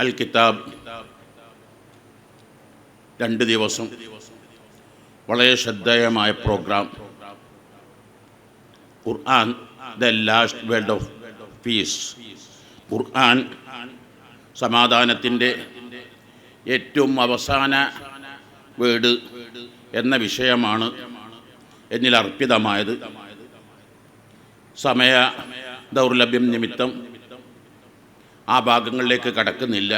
അൽ കിതാബ് 2 ദിവസം വളരെ ശ്രദ്ധേയമായ പ്രോഗ്രാം. ഖുർആൻ the last word of peace. ഖുർആൻ സമാധാനത്തിൻ്റെ ഏറ്റവും അവസാന വേർഡ് എന്ന വിഷയമാണ് എന്നിൽ അർപ്പിതമായത്. സമയ ദൗർലഭ്യം നിമിത്തം ആ ഭാഗങ്ങളിലേക്ക് കടക്കുന്നില്ല.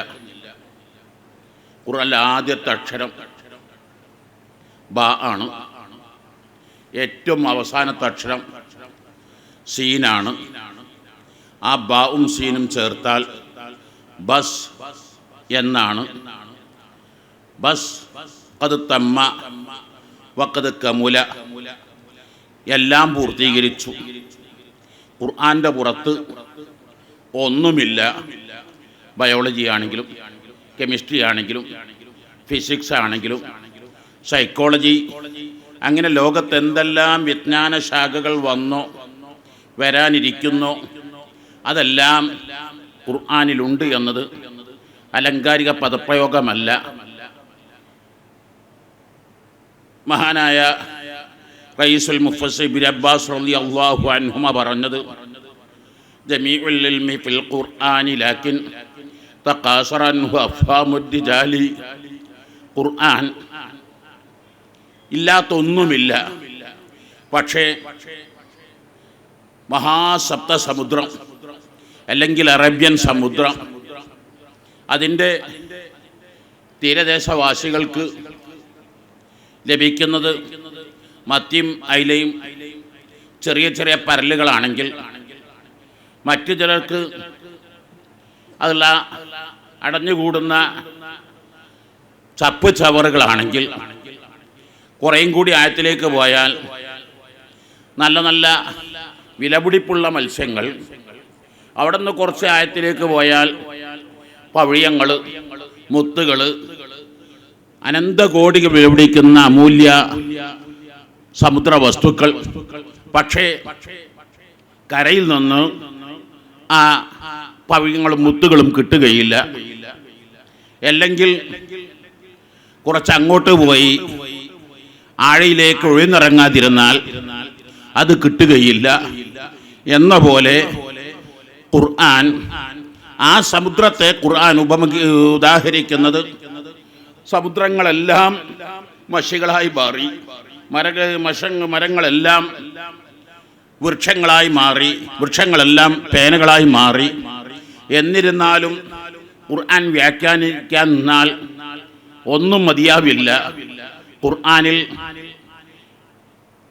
ഖുർആനിലെ ആദ്യത്തെ അക്ഷരം ബ ആണ്. ഏറ്റവും അവസാനത്തെ അക്ഷരം സീനാണ്. ആ ബാവും സീനും ചേർത്താൽ ബസ് എന്നാണ്. ബസ് ഖദ് തമ്മ വഖദ് കമുല, എല്ലാം പൂർത്തീകരിച്ചു. ഖുർആൻ്റെ പുറത്ത് ഒന്നുമില്ല. ബയോളജി ആണെങ്കിലും കെമിസ്ട്രി ആണെങ്കിലും ഫിസിക്സ് ആണെങ്കിലും സൈക്കോളജി, അങ്ങനെ ലോകത്ത് എന്തെല്ലാം വിജ്ഞാന ശാഖകൾ വന്നോ വരാനിരിക്കുന്നോ അതെല്ലാം ഖുർആനിലുണ്ട് എന്നത് അലങ്കാരിക പദപ്രയോഗമല്ല. മഹാനായ റയീസുൽ മുഫസ്സിർ ഇബ്നു അബ്ബാസ് റളിയല്ലാഹു അൻഹുമ പറഞ്ഞത്, ജമീഉൽ ഇൽമി ഫിൽ ഖുർആനി ലാകിൻ തഖാസറ അൻഹു അഫ്ഹാമുദ് ദിജാലി. ഖുർആൻ ഇല്ലാത്തൊന്നുമില്ല, പക്ഷേ മഹാസപ്തസമുദ്രം അല്ലെങ്കിൽ അറേബ്യൻ സമുദ്രം, അതിൻ്റെ തീരദേശവാസികൾക്ക് ലഭിക്കുന്നത് മത്തിയും അയിലയും ചെറിയ ചെറിയ പരലുകളാണെങ്കിൽ, മറ്റു ചിലർക്ക് അതല്ല അടഞ്ഞുകൂടുന്ന ചപ്പ് ചവറുകളാണെങ്കിൽ, കുറേയും കൂടി ആഴത്തിലേക്ക് പോയാൽ നല്ല നല്ല വിലപിടിപ്പുള്ള മത്സ്യങ്ങൾ, അവിടെ നിന്ന് കുറച്ച് ആഴത്തിലേക്ക് പോയാൽ പവിഴങ്ങൾ, മുത്തുകൾ, അനന്തകോടികൾ വിലപിടിക്കുന്ന അമൂല്യ സമുദ്ര വസ്തുക്കൾ. പക്ഷേ കരയിൽ നിന്ന് ആ പവിഴങ്ങളും മുത്തുകളും കിട്ടുകയില്ല. അല്ലെങ്കിൽ കുറച്ച് അങ്ങോട്ട് പോയി ആഴയിലേക്ക് ഒഴിഞ്ഞിറങ്ങാതിരുന്നാൽ അത് കിട്ടുകയില്ല. എന്ന പോലെ ഖുർആൻ, ആ സമുദ്രത്തെ ഖുർആൻ ഉദാഹരിക്കുന്നത് സമുദ്രങ്ങളെല്ലാം മഷികളായി മാറി, മരങ്ങളെല്ലാം വൃക്ഷങ്ങളായി മാറി, വൃക്ഷങ്ങളെല്ലാം പേനകളായി മാറി. എന്നിരുന്നാലും ഖുർആൻ വ്യാഖ്യാനിക്കാൻ നിന്നാൽ ഒന്നും മതിയാവില്ല. ഖുർആനിൽ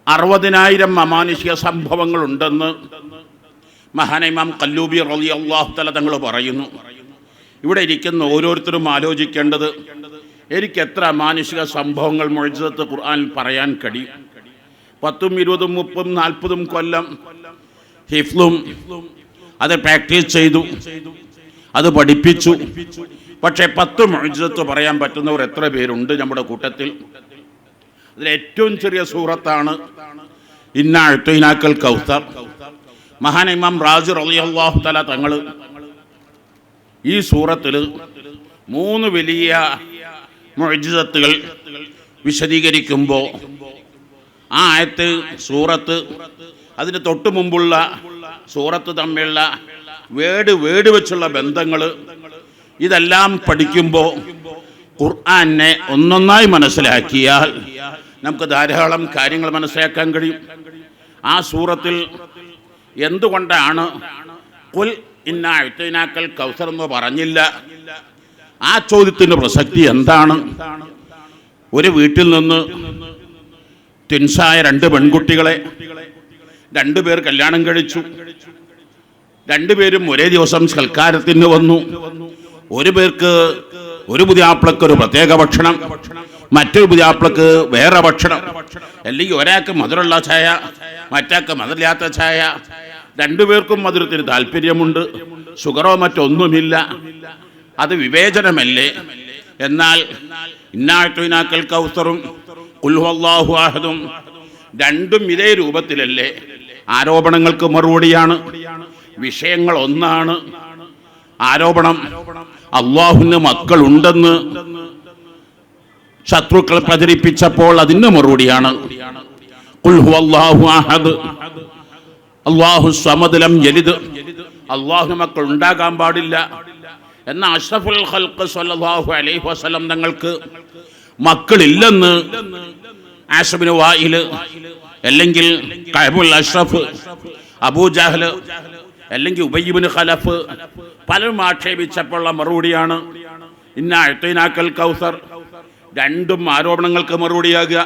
60,000 അമാനുഷിക സംഭവങ്ങളുണ്ടെന്ന് മഹാനായ ഇമാം ഖല്ലൂബി റളിയല്ലാഹു തആല തങ്ങൾ പറയുന്നു. ഇവിടെ ഇരിക്കുന്ന ഓരോരുത്തരും ആലോചിക്കേണ്ടത്, എനിക്ക് എത്ര അമാനുഷിക സംഭവങ്ങൾ മുഅ്ജിസത്ത് ഖുർആനിൽ പറയാൻ കഴിയും? 10, 20, 30, 40 കൊല്ലം ഹിഫ്ളും അത് പ്രാക്ടീസ് ചെയ്തു, അത് പഠിപ്പിച്ചു. പക്ഷേ 10 മുഅ്ജിസത്ത് പറയാൻ പറ്റുന്നവർ എത്ര പേരുണ്ട് നമ്മുടെ കൂട്ടത്തിൽ? അതിൽ ഏറ്റവും ചെറിയ സൂറത്താണ് ഇന്നാ അഅ്തൈനാക്കൽ കൗസർ. മഹാനായ ഇമാം റാസി റളിയല്ലാഹു തആല തങ്ങൾ ഈ സൂറത്തിൽ 3 വലിയ മുഅ്ജിസത്തുകൾ വിശദീകരിക്കുമ്പോൾ ആ ആയത്ത്, സൂറത്ത്, അതിന് തൊട്ട് മുമ്പുള്ള സൂറത്ത് തമ്മിലുള്ള വേട് വെച്ചുള്ള ബന്ധങ്ങൾ, ഇതെല്ലാം പഠിക്കുമ്പോൾ ഖുർആനെ ഒന്നൊന്നായി മനസ്സിലാക്കിയാൽ നമുക്ക് ധാരാളം കാര്യങ്ങൾ മനസ്സിലാക്കാൻ കഴിയും. ആ സൂറത്തിൽ എന്തുകൊണ്ടാണ് ഖുൽ ഇന്നാ അഅ്തൈനാക്കൽ കൗസർ എന്ന് പറഞ്ഞില്ല? ആ ചോദ്യത്തിൻ്റെ പ്രസക്തി എന്താണ്? ഒരു വീട്ടിൽ നിന്ന് ട്വിൻസായ 2 പെൺകുട്ടികളെ 2 പേർ കല്യാണം കഴിച്ചു. 2 പേരും ഒരേ ദിവസം സൽക്കാരത്തിന് വന്നു. ഒരു പുതിയാപ്പിളക്ക് ഒരു പ്രത്യേക ഭക്ഷണം, മറ്റൊരു പുതിയാപ്പിളക്ക് വേറെ ഭക്ഷണം. അല്ലെങ്കിൽ ഒരാൾക്ക് മധുരമുള്ള ചായ, മറ്റാൾക്ക് മധുരമില്ലാത്ത ചായ. 2 പേർക്കും മധുരത്തിന് താല്പര്യമുണ്ട്, ഷുഗറോ മറ്റൊന്നുമില്ല. അത് വിവേചനമല്ലേ? എന്നാൽ ഇന്നാ അഅ്തൈനാക്കൽ കൗസറും ഖുൽ ഹുവല്ലാഹു അഹദും രണ്ടും ഇതേ രൂപത്തിലല്ലേ? ആരോപണങ്ങൾക്ക് മറുപടിയാണ്, വിഷയങ്ങൾ ഒന്നാണ്. ആരോപണം അള്ളാഹുവിന് മക്കളുണ്ടെന്ന് ശത്രുക്കൾ പ്രചരിപ്പിച്ചപ്പോൾ അതിന് മറുപടിയാണ് ഖുൽ ഹുവല്ലാഹു അഹദ് അല്ലാഹു സമദ് ലം യലിദ്. അള്ളാഹുവിന് മക്കൾ ഉണ്ടാകാൻ പാടില്ല എന്ന അഷ്റഫുൽ ഖൽഖ് സ്വല്ലല്ലാഹു അലൈഹി വസല്ലം തങ്ങൾക്ക് മക്കളില്ലെന്ന് ആസിബിന് വായിൽ അല്ലെങ്കിൽ കഅബുൽ അഷ്റഫ്, അബൂജഹൽ അല്ലെങ്കിൽ ഉബയ്യ് ഖലഫ് പലരും ആക്ഷേപിച്ചപ്പോഴുള്ള മറുപടിയാണ് ഇന്ന അഅ്തൈനാക്കൽ കൗസർ. രണ്ടും ആരോപണങ്ങൾക്ക് മറുപടിയാകുക,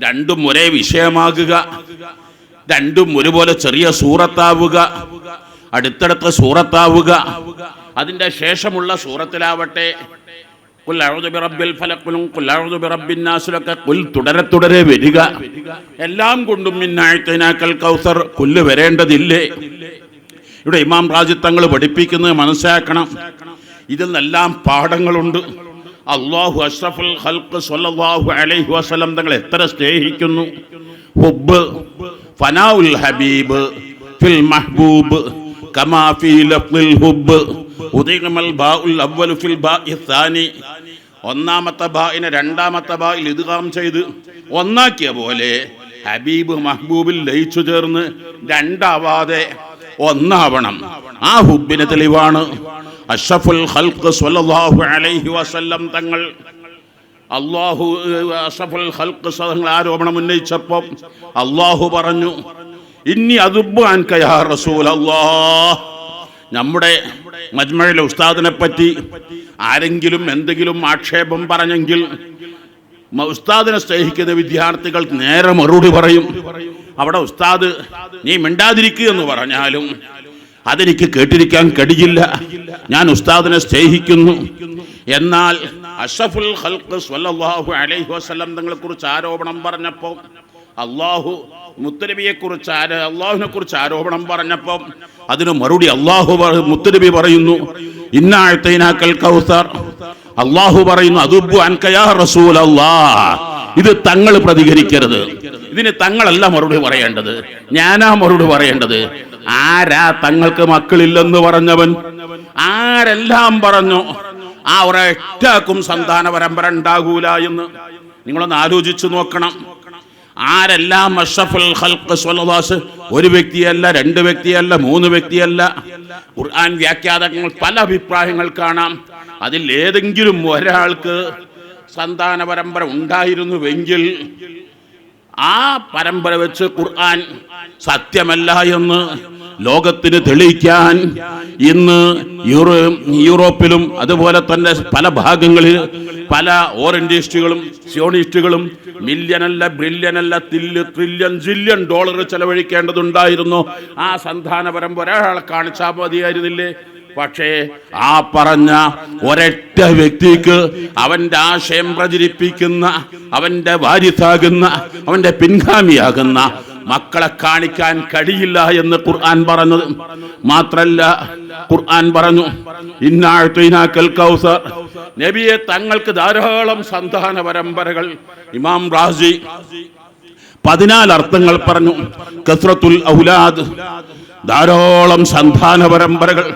രണ്ടും ഒരേ വിഷയമാകുക, രണ്ടും ഒരുപോലെ ചെറിയ സൂറത്താവുക, അടുത്തടുത്ത സൂറത്താവുക. അതിൻ്റെ ശേഷമുള്ള സൂറത്തിലാവട്ടെ ഖുൽ അഊദു ബിറബ്ബിൽ ഫലഖ്, ഖുൽ അഊദു ബിറബ്ബിൻ നാസിലൊക്കെ തുടരെ തുടരെ വരിക. എല്ലാം കൊണ്ടും ഇന്ന അഅ്തൈനാക്കൽ കൗസർ ഖുൽ വരേണ്ടതില്ലേ? ഇവിടെ ഇമാം റാജി തങ്ങൾ പഠിപ്പിക്കുന്നത് മനസ്സിലാക്കണം. ഇതിൽ നിന്നെല്ലാം പാഠങ്ങളുണ്ട്. അല്ലാഹു അഷ്റഫുൽ ഖൽഖ് സ്വല്ലല്ലാഹു അലൈഹി വസല്ലം തങ്ങൾ എത്ര സ്നേഹിക്കുന്നു. ഹുബ്ബ് ഫനാഉൽ ഹബീബ് ഫിൽ മഹ്ബൂബ് കമാ ഫീ ലഫ്ളിൽ ഹുബ്ബ് ഉദിഗമൽ ബാഉൽ അവ്വൽ ഫിൽ ബാഇ സാനി. ഒന്നാമത്തെ ബാഇനെ രണ്ടാമത്തെ ബായിൽ ഇദ്ഗാം ചെയ്ത് ഒന്നാക്കിയ പോലെ ഹബീബ് മഹ്ബൂബിൽ ലയിച്ചു ചേർന്ന് രണ്ടാവാതെ ഒന്നാവണം. ആ ഹുബ്ബിന് തെളിവാണ് അഷ്റഫുൽ ഖൽഖ് സ്വല്ലല്ലാഹു അലൈഹി വസല്ലം തങ്ങൾ. അല്ലാഹു അഷ്റഫുൽ ഖൽഖ് തങ്ങൾ ആരോപണം ഉന്നയിച്ചപ്പോൾ അല്ലാഹു പറഞ്ഞു ഇന്നി അദുബ്ബു അൻക യാ റസൂലല്ലാഹ്. നമ്മുടെ മജ്മഅയിലെ ഉസ്താദിനെ പറ്റി ആരെങ്കിലും എന്തെങ്കിലും ആക്ഷേപം പറഞ്ഞെങ്കിൽ ഉസ്താദിനെ സ്നേഹിക്കുന്ന വിദ്യാർത്ഥികൾ നേരെ മറുപടി പറയും. അവിടെ ഉസ്താദ് നീ മിണ്ടാതിരിക്കുക എന്ന് പറഞ്ഞാലും അതെനിക്ക് കേട്ടിരിക്കാൻ കഴിയില്ല, ഞാൻ ഉസ്താദിനെ സ്നേഹിക്കുന്നു. എന്നാൽ അഷ്റഫുൽ ഖൽഖ് സ്വല്ലല്ലാഹു അലൈഹി വസല്ലം തങ്ങളെ കുറിച്ച് ആരോപണം പറഞ്ഞപ്പോൾ അള്ളാഹു മുത്തനബിയെ കുറിച്ച് അള്ളാഹുവിനെ കുറിച്ച് ആരോപണം പറഞ്ഞപ്പോൾ അതിന് മറുപടി മുത്തനബി പറയുന്നു ഇന്ന അഅ്തൈനാക്കൽ കൗസർ. അള്ളാഹു പറയുന്നു അദുബ്ബു അൻക യാ റസൂലല്ലാഹ്. ഇത് തങ്ങൾ പ്രതികരിക്കരുത്, ഇതിന് തങ്ങളല്ല മറുപടി പറയേണ്ടത്, ഞാനാ മറുപടി പറയേണ്ടത്. ആരാ തങ്ങൾക്ക് മക്കളില്ലെന്ന് പറഞ്ഞവൻ? ആരെല്ലാം പറഞ്ഞു ആ ഒരൊറ്റക്കും സന്താന പരമ്പര ഉണ്ടാകൂല എന്ന്? നിങ്ങളൊന്ന് ആലോചിച്ചു നോക്കണം. ആരെല്ലാം അഷ്റഫുൽ ഖൽഖ് സ്വല്ലല്ലാഹു അലൈഹി വസല്ലം ഒരു വ്യക്തിയല്ല, രണ്ട് വ്യക്തിയല്ല, മൂന്ന് വ്യക്തിയല്ല. ഖുർആൻ വ്യാഖ്യാതാക്കൾ പല അഭിപ്രായങ്ങൾ കാണാം. അതിൽ ഏതെങ്കിലും ഒരാൾക്ക് സന്താന പരമ്പര ഉണ്ടായിരുന്നുവെങ്കിൽ ആ പരമ്പര വെച്ച് ഖുർആൻ സത്യമല്ല എന്ന് ലോകത്തിന് തെളിയിക്കാൻ ഇന്ന് യൂറോപ്പിലും അതുപോലെ തന്നെ പല ഭാഗങ്ങളിൽ പല ഓറിയന്റിസ്റ്റുകളും സിയോണിസ്റ്റുകളും മില്യനല്ല ബില്യനല്ല ട്രില്യൺ ജില്യൺ ഡോളർ ചെലവഴിക്കേണ്ടതുണ്ടായിരുന്നു. ആ സന്താന പരമ്പര ഒരാളെ കാണിച്ചാൽ മതിയായിരുന്നില്ലേ? പക്ഷേ ആ പറഞ്ഞ ഒരൊറ്റ വ്യക്തിക്ക് അവന്റെ ആശയം പ്രചരിപ്പിക്കുന്ന, അവന്റെ വാരിസാകുന്ന, അവന്റെ പിൻഗാമിയാകുന്ന മക്കളെ കാണിക്കാൻ കഴിയില്ല എന്ന് ഖുർആൻ പറഞ്ഞത് മാത്രല്ല, ഖുർആൻ പറഞ്ഞു ഇന്ന അഅ്തൈനാക്കൽ കൗസർ. നബിയെ തങ്ങൾക്ക് ധാരാളം സന്താന പരമ്പരകൾ. ഇമാം റാസി 14 അർത്ഥങ്ങൾ പറഞ്ഞു. കസ്റത്തുൽ ഔലാദ്, ധാരാളം സന്താന പരമ്പരകൾ.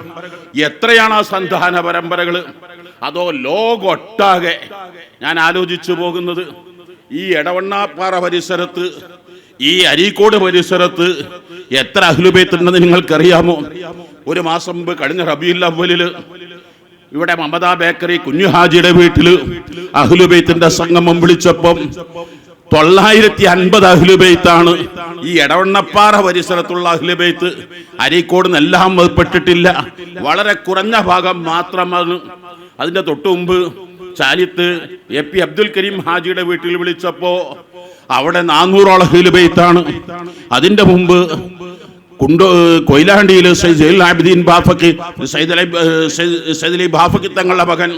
എത്രയാണ് ആ സന്താന പരമ്പരകൾ? അതോ ലോകൊട്ടാകെ? ഞാൻ ആലോചിച്ചു പോകുന്നത് ഈ എടവണ്ണാപ്പാറ പരിസരത്ത്, ഈ അരീക്കോട് പരിസരത്ത് എത്ര അഹ്ലുബൈത്ത് ഉണ്ടെന്ന് നിങ്ങൾക്കറിയാമോ? ഒരു മാസം മുമ്പ് കഴിഞ്ഞ റബീഉൽ അവ്വലിൽ ഇവിടെ മമതാ ബേക്കറി കുഞ്ഞുഹാജിയുടെ വീട്ടിൽ അഹ്ലുബൈത്തിന്റെ സംഗമം വിളിച്ചപ്പം 950 അഹ്ലുബൈത്താണ്. ഈ എടവണ്ണപ്പാറ പരിസരത്തുള്ള അഹ്ലുബൈത്ത് അരീക്കോട് നിന്നെല്ലാം പെട്ടിട്ടില്ല, വളരെ കുറഞ്ഞ ഭാഗം മാത്രമാണ്. അതിന്റെ തൊട്ടു മുമ്പ് ചാലിത്ത് എ.പി. അബ്ദുൽ കരീം ഹാജിയുടെ വീട്ടിൽ വിളിച്ചപ്പോ അവിടെ 400ഓളം അഹ്ലുബൈത്താണ്. അതിന്റെ മുമ്പ് കൊയിലാണ്ടിയിൽ സയ്യിദുൽ ആബിദീൻ ബാഫക്കി, സയ്യിദ് അലി ബാഫക്കി തങ്ങളുടെ മകൻ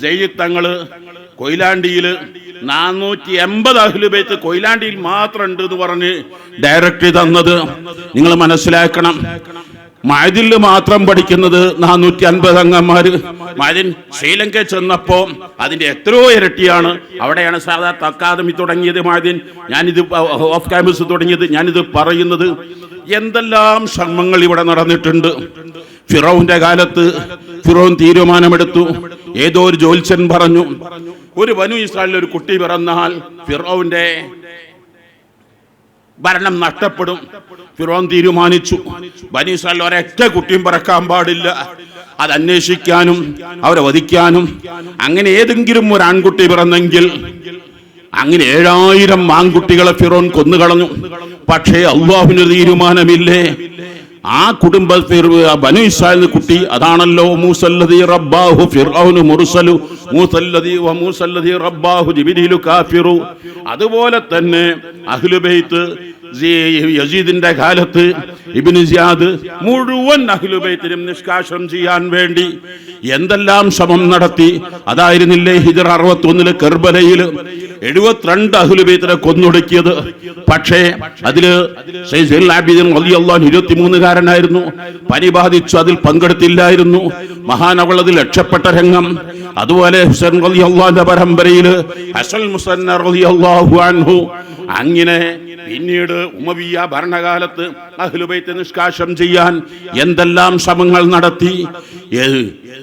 സയ്യിദ് തങ്ങള് കൊയിലാണ്ടിയിൽ 480 അഹ്ലുബൈത്ത് കൊയിലാണ്ടിയിൽ മാത്രം ഉണ്ട് എന്ന് പറഞ്ഞ് ഡയറക്ടറി തന്നത് നിങ്ങൾ മനസ്സിലാക്കണം. മഅദിൽ മാത്രം പഠിക്കുന്നത് 450 അംഗന്മാർ. മഅദിൻ ശ്രീലങ്ക ചെന്നപ്പോൾ അതിന്റെ എത്രയോ ഇരട്ടിയാണ്. അവിടെയാണ് സാധാരണ അക്കാദമി തുടങ്ങിയത്. മഅദിൻ ഞാനിത് ഓഫ് ക്യാമ്പസ് തുടങ്ങിയത്. ഞാനിത് പറയുന്നത് എന്തെല്ലാം ശ്രമങ്ങൾ ഇവിടെ നടന്നിട്ടുണ്ട്. ഫിറൗന്റെ കാലത്ത് ഫിറൗൻ തീരുമാനമെടുത്തു. ഏതോ ഒരു ജ്യോത്സ്യൻ പറഞ്ഞു, ഒരു ബനു ഇസ്രായേലിൽ ഒരു കുട്ടി പിറന്നാൽ ഫിറൗന്റെ ഭരണം നഷ്ടപ്പെടും. ഫിറോൻ തീരുമാനിച്ചു, ബനു ഇസ്രായേൽ ഒരൊറ്റ കുട്ടിയും പിറക്കാൻ പാടില്ല. അത് അന്വേഷിക്കാനും അവരെ വധിക്കാനും. അങ്ങനെ ഏതെങ്കിലും ഒരു ആൺകുട്ടി പിറന്നെങ്കിൽ അങ്ങനെ 7000 ആൺകുട്ടികളെ ഫിറോൻ കൊന്നുകളഞ്ഞു. പക്ഷേ അല്ലാഹുവിന് തീരുമാനമില്ലേ? ആ കുടുംബ ബനു ഇസ്രായേൽ കുട്ടി അതാണല്ലോ മൂസല്ലദീ റബ്ബാഹു ഫിർഔനു മുർസലു മൂസല്ലദീ റബ്ബാഹു ജിബ്രീലു കാഫിറു. അതുപോലെ തന്നെ അഹ്ലു ബൈത്ത് യസീദിന്റെ കാലത്ത് ഇബ്നു സിയാദ് മുഴുവൻ അഹ്ലു ബൈത്തിനും നിഷ്കാശനം ചെയ്യാൻ വേണ്ടി എന്തെല്ലാം ശ്രമം നടത്തി. അതായിരുന്നില്ലേ ഹിജ്റ 61 കർബലയിൽ 72 അഹ്ലു ബൈത്തിനെ കൊന്നൊടുക്കിയത്. പക്ഷേ അതില് സയ്യിദുൽ ആബിദീൻ റളിയല്ലാഹു അൻഹു 23കാരനായിരുന്നു. പനി ബാധിച്ചു, അതിൽ പങ്കെടുത്തില്ലായിരുന്നു. മഹാനവളതിൽ രക്ഷപ്പെട്ട രംഗം. അതുപോലെ ഹുസൈൻ റളിയല്ലാഹു അൻഹു പരമ്പരയിൽ ഹസൻ മുസന്ന റളിയല്ലാഹു അൻഹു. അങ്ങനെ പിന്നീട് ഉമവിയ ഭരണകാലത്ത് അഹ്ലു ബൈത്ത് നിഷ്കാശനം ചെയ്യാൻ എന്തെല്ലാം ശ്രമങ്ങൾ നടത്തി.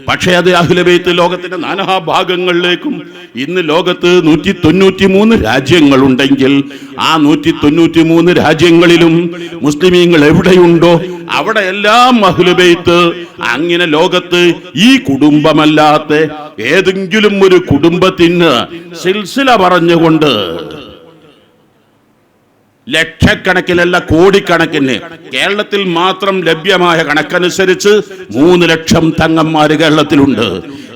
പക്ഷേ അത് അഹ്ലു ബൈത്ത് ലോകത്തിന്റെ നാനാഭാഗങ്ങളിലേക്കും. ഇന്ന് ലോകത്ത് 193 രാജ്യങ്ങളുണ്ടെങ്കിൽ ആ 193 രാജ്യങ്ങളിലും മുസ്ലിമീങ്ങൾ എവിടെയുണ്ടോ അവിടെ എല്ലാം അഹ്ലു ബൈത്ത്. അങ്ങനെ ലോകത്ത് ഈ കുടുംബമല്ലാത്ത ഏതെങ്കിലും ഒരു കുടുംബത്തിന് സിൽസില പറഞ്ഞുകൊണ്ട് ലക്ഷക്കണക്കിനല്ല കോടിക്കണക്കിന്, കേരളത്തിൽ മാത്രം ലഭ്യമായ കണക്കനുസരിച്ച് 3 ലക്ഷം തങ്ങന്മാര് കേരളത്തിലുണ്ട്.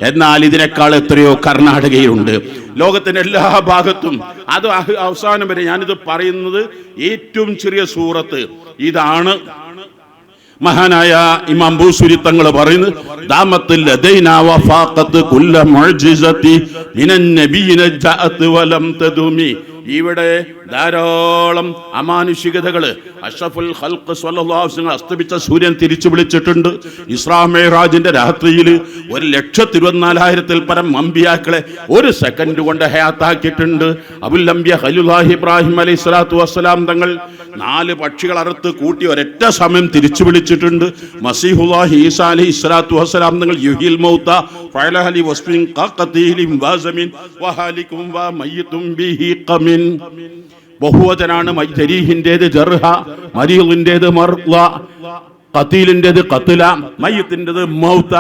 എന്നാൽ ഇതിനേക്കാൾ എത്രയോ കർണാടകയിലുണ്ട്. ലോകത്തിന്റെ എല്ലാ ഭാഗത്തും. അത് അവസാനം വരെ ഞാനിത് പറയുന്നത് ഏറ്റവും ചെറിയ സൂറത്ത് ഇതാണ്. മഹാനായ ഇമാം ബൂസുരി തങ്ങൾ പറയുന്നു, ദാമത്തുൽ ലദൈനാ വഫാഖത്ത് കുല്ല മുഅ്ജിസതി മിനൻ നബിയിന ജഅത് വലം തദുമി. ഇവിടെ ധാരാളം അമാനുഷികതകള്. അഷ്റഫുൽ ഖൽഖ് സ്വല്ലല്ലാഹു അലൈഹി വസല്ലം അസ്തമിച്ച സൂര്യൻ തിരിച്ചു വിളിച്ചിട്ടുണ്ട്. ഇസ്രാ മിഅ്റാജിന്റെ രാത്രിയിൽ 1,24,000 പരം അമ്പിയാക്കളെ ഒരു സെക്കൻഡ് കൊണ്ട് ഹയാത്താക്കിയിട്ടുണ്ട്. അബുൽ അംബിയ ഖലീലുല്ലാഹി ഇബ്രാഹിം അലൈഹി സ്വലാത്തു വസ്സലാം തങ്ങൾ 4 പക്ഷികൾ അറുത്ത് കൂട്ടി ഒരൊറ്റ സമയം തിരിച്ചു വിളിച്ചിട്ടുണ്ട്. മസീഹുല്ലാഹി ഈസാ അലൈഹി സ്വലാത്തു വസ്സലാം തങ്ങൾ യുഹിൽ മൗത ഫഅലഹലി വസ്ഫിൻ ഖഖതീലിം വസമിൻ വഹാലികും വമയ്യിതും ബിഹി ഖമിൻ. ബഹുവചനാണ്. ജരീഹിന്റേത് ജർഹ, മരീദിന്റേത് മർള, ഖതീലിന്റേത് ഖത്ല, മയ്യിത്തിന്റേത് മൗത.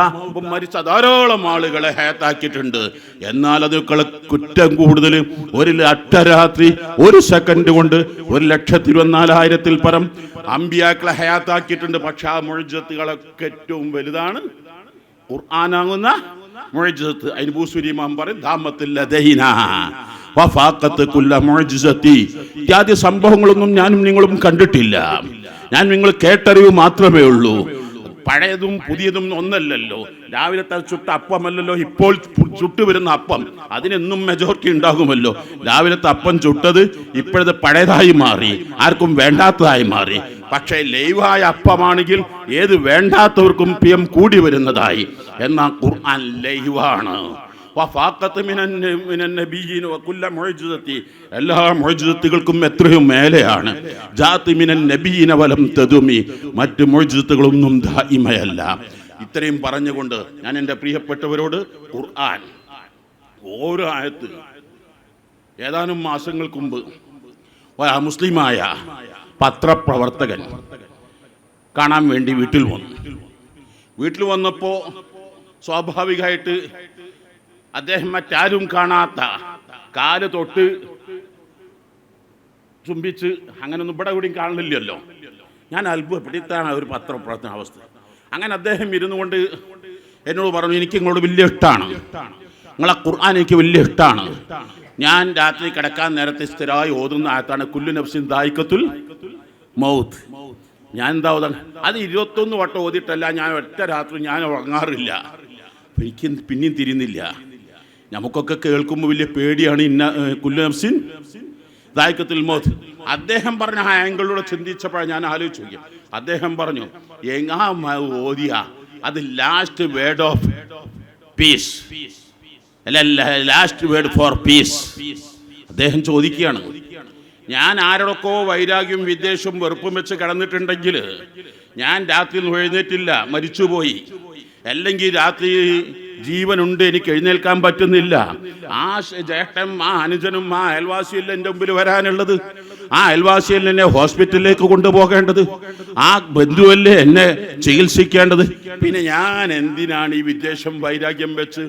മരിച്ച ധാരാളം ആളുകളെ ഹയാത്താക്കിയിട്ടുണ്ട്. എന്നാൽ അതൊക്കെ കുറ്റം കൂടുതൽ. ഒരു അർദ്ധരാത്രി 1 സെക്കൻഡ് കൊണ്ട് 1,24,000 പരം അമ്പിയാക്കളെ ഹയാത്താക്കിയിട്ടുണ്ട്. പക്ഷെ ആ മുഅ്ജിസത്തുകളൊക്കെ ഏറ്റവും വലുതാണ് ഖുർആനാകുന്ന മുഅ്ജിസത്ത്. അതിന് ബൂസുരി ഇമാം പറയും, ദാമത്തുൽ ലദൈനാ വഫാഖത്ത് കുല്ല മുഅ്ജിസതി. ഇത്യാദി സംഭവങ്ങളൊന്നും ഞാനും നിങ്ങളും കണ്ടിട്ടില്ല. ഞാൻ നിങ്ങൾ കേട്ടറിവ് മാത്രമേ ഉള്ളൂ. പഴയതും പുതിയതും ഒന്നല്ലല്ലോ. രാവിലത്തെ ചുട്ട അപ്പമല്ലല്ലോ ഇപ്പോൾ ചുട്ടുവരുന്ന അപ്പം. അതിനെന്നും മെജോറിറ്റി ഉണ്ടാകുമല്ലോ. രാവിലത്തെ അപ്പം ചുട്ടത് ഇപ്പോഴത്തെ പഴയതായി മാറി, ആർക്കും വേണ്ടാത്തതായി മാറി. പക്ഷേ ലൈവായ അപ്പമാണെങ്കിൽ ഏത് വേണ്ടാത്തവർക്കും പിയം കൂടി വരുന്നതായി. എന്നാൽ ഖുർആൻ ലൈവാണ്. എല്ലാ മുഅ്ജിസത്തുകൾക്കും എത്രയും മേലെയാണ്. മറ്റ് മുഅ്ജിസത്തുകളൊന്നും ദായിമയല്ല. ഇത്രയും പറഞ്ഞുകൊണ്ട് ഞാൻ എൻ്റെ പ്രിയപ്പെട്ടവരോട് ഖുർആൻ ഓരോ ആയത്ത് ഏതാനും മാസങ്ങൾക്ക് മുമ്പ് മുസ്ലിമായ പത്രപ്രവർത്തകൻ കാണാൻ വേണ്ടി വീട്ടിൽ വന്നപ്പോൾ സ്വാഭാവികമായിട്ട് അദ്ദേഹം മറ്റാരും കാണാത്ത കാല് തൊട്ട് ചുംബിച്ച് അങ്ങനൊന്നും ഇവിടെ കൂടിയും കാണില്ലല്ലോ. ഞാൻ അത്ഭുതപ്പെട്ടിട്ടാണ് ഒരു പത്രപ്രവർത്തന അവസ്ഥ. അങ്ങനെ അദ്ദേഹം ഇരുന്നു കൊണ്ട് എന്നോട് പറഞ്ഞു, എനിക്ക് നിങ്ങളോട് വലിയ ഇഷ്ടമാണ്, നിങ്ങളെ ഖുർആൻ എനിക്ക് വലിയ ഇഷ്ടമാണ്. ഞാൻ രാത്രി കിടക്കാൻ നേരത്തെ സ്ഥിരമായി ഓതുന്ന ആയത്താണ് കുല്ലു നഫ്സിൻ ദായിഖത്തുൽ മൗത്ത്. ഞാൻ എന്താ ഓതാണ്? അത് 21 വട്ടം ഓതിയിട്ടല്ല, ഞാൻ ഒറ്റ രാത്രി ഞാൻ ഉറങ്ങാറില്ല. എനിക്ക് പിന്നെയും തിരിയുന്നില്ല. നമുക്കൊക്കെ കേൾക്കുമ്പോൾ വലിയ പേടിയാണ്. ഇന്ന കുല്ലു നഫ്സിൻ ദായിക്കത്തുൽ മൗത്ത്. അദ്ദേഹം പറഞ്ഞ ആ ആംഗിളിലൂടെ ചിന്തിച്ചപ്പോഴാണ് ഞാൻ ആലോചിച്ചു നോക്കി. അദ്ദേഹം പറഞ്ഞു ഓതിയ അത് ലാസ്റ്റ് വേർഡ് ഓഫ് പീസ് അല്ല, ലാസ്റ്റ് വേർഡ് ഫോർ പീസ്. അദ്ദേഹം ചോദിക്കുകയാണ്, ഞാൻ ആരോടൊക്കെ വൈരാഗ്യവും വിദ്വേഷവും വെറുപ്പും വെച്ച് കിടന്നിട്ടുണ്ടെങ്കിൽ ഞാൻ രാത്രിയിൽ എഴുന്നേറ്റില്ല, മരിച്ചുപോയി. അല്ലെങ്കിൽ രാത്രി ജീവനുണ്ട്, എനിക്ക് എഴുന്നേൽക്കാൻ പറ്റുന്നില്ല. ആ ജ്യേഷ്ഠനും ആ അനുജനും ആ അയൽവാസിയല്ല എൻ്റെ മുമ്പിൽ വരാനുള്ളത്. ആ അയൽവാസിയല്ല എന്നെ ഹോസ്പിറ്റലിലേക്ക് കൊണ്ടുപോകേണ്ടത്. ആ ബന്ധുവല്ലേ എന്നെ ചികിത്സിക്കേണ്ടത്. പിന്നെ ഞാൻ എന്തിനാണ് ഈ വിദ്വേഷം വൈരാഗ്യം വെച്ച്?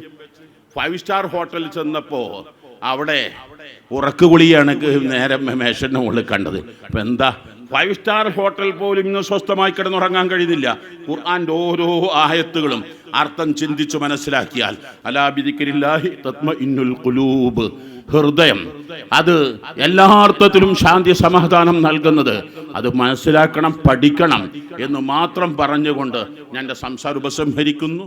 5 സ്റ്റാർ ഹോട്ടലിൽ ചെന്നപ്പോ അവിടെ ഉറക്കുകുളിയാണ് നേരെ മേശന്റെ മുകളിൽ കണ്ടത്. അപ്പൊ എന്താ, 5 സ്റ്റാർ ഹോട്ടൽ പോലും ഇന്ന് സ്വസ്ഥമായി കിടന്നുറങ്ങാൻ കഴിയുന്നില്ല. ഖുർആന്റെ ഓരോ ആയത്തുകളും അർത്ഥം ചിന്തിച്ചു മനസ്സിലാക്കിയാൽ അലാ ബിദിക്രില്ലാഹി തത്മഇന്നുൽ ഖുലൂബ്, ഹൃദയം അത് എല്ലാ അർത്ഥത്തിലും ശാന്തി സമാധാനം നൽകുന്നത്. അത് മനസ്സിലാക്കണം, പഠിക്കണം എന്ന് മാത്രം പറഞ്ഞുകൊണ്ട് ഞാൻ എൻ്റെ സംസാരം ഉപസംഹരിക്കുന്നു.